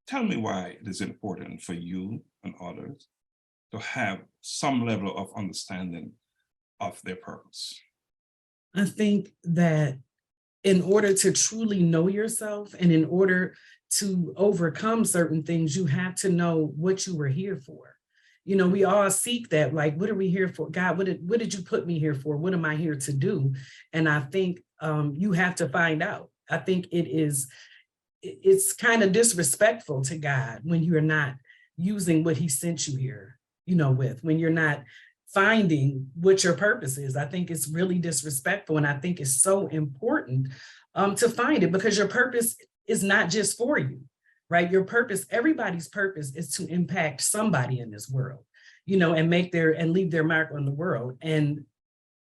Tell me why it is important for you and others to have some level of understanding of their purpose. I think that in order to truly know yourself and in order to overcome certain things, you have to know what you were here for. You know, we all seek that, like, what are we here for? God, what did you put me here for? What am I here to do? And I think you have to find out. I think it's kind of disrespectful to God when you're not using what he sent you here, you know, with, when you're not finding what your purpose is. I think it's really disrespectful. And I think it's so important to find it, because your purpose is not just for you, right? Your purpose, everybody's purpose is to impact somebody in this world, you know, and leave their mark on the world. And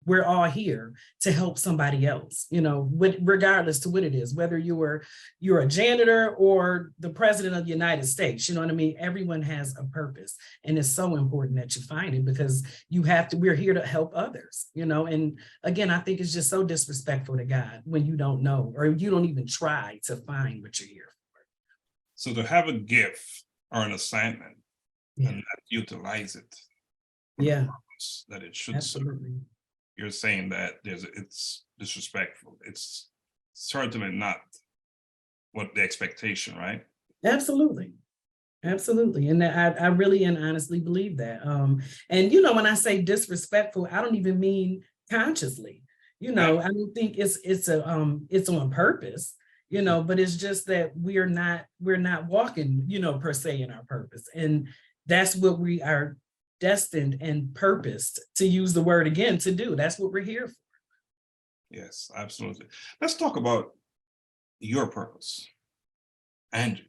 we're all here to help somebody else, you know, regardless to what it is, whether you're a janitor or the president of the United States, you know what I mean? Everyone has a purpose, and it's so important that you find it, because we're here to help others, you know? And again, I think it's just so disrespectful to God when you don't know, or you don't even try to find what you're here for. So to have a gift or an assignment and not utilize it for the purpose that it should serve, you're saying that it's disrespectful. It's certainly not what the expectation, right? Absolutely. Absolutely. And I really and honestly believe that. And, you know, when I say disrespectful, I don't even mean consciously, you know, I don't think it's on purpose, you know, but it's just that we're not walking, you know, per se in our purpose. And that's what we are destined and purposed, to use the word again, to do. That's what we're here for. Yes, absolutely. Let's talk about your purpose and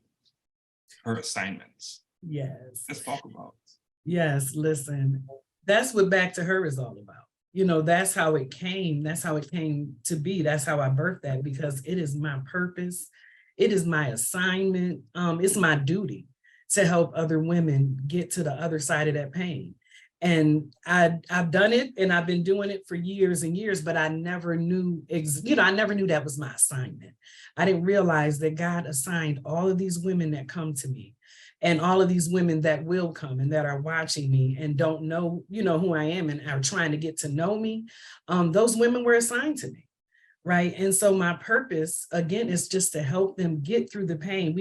her assignments. Yes. Let's talk about it. Yes, listen, that's what Back to Her is all about. You know, that's how it came. That's how it came to be. That's how I birthed that, because it is my purpose. It is my assignment. It's my duty to help other women get to the other side of that pain. And I've done it, and I've been doing it for years and years, but I never knew, I never knew that was my assignment. I didn't realize that God assigned all of these women that come to me, and all of these women that will come and that are watching me and don't know, you know, who I am and are trying to get to know me. Those women were assigned to me. Right. And so my purpose, again, is just to help them get through the pain.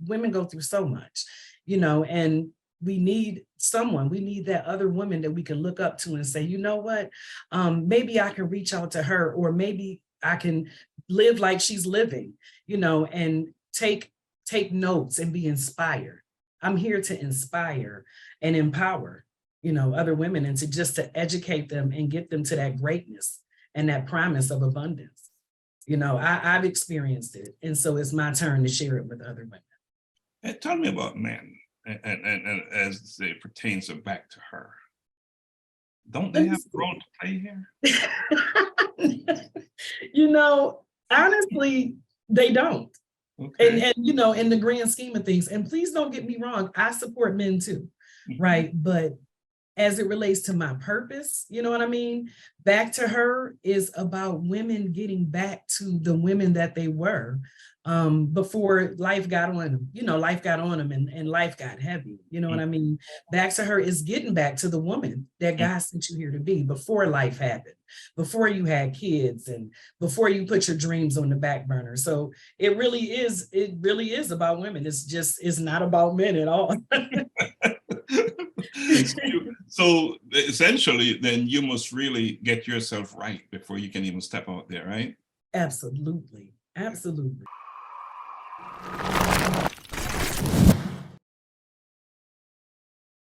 Women go through so much, you know, and we need that other woman that we can look up to and say, you know what, maybe I can reach out to her, or maybe I can live like she's living, you know, and take notes and be inspired. I'm here to inspire and empower, you know, other women, and to educate them and get them to that greatness and that promise of abundance. You know, I've experienced it. And so it's my turn to share it with other women. And tell me about men, and as it pertains to Back to Her. Don't they have a role to play here? You know, honestly, they don't. Okay. And you know, in the grand scheme of things, and please don't get me wrong, I support men too, right? But as it relates to my purpose, you know what I mean? Back to Her is about women getting back to the women that they were before life got on them. You know, life got on them, and life got heavy. You know what I mean? Back to Her is getting back to the woman that God sent you here to be before life happened, before you had kids, and before you put your dreams on the back burner. So it really is about women. It's not about men at all. So essentially, then you must really get yourself right before you can even step out there, right? Absolutely. Absolutely.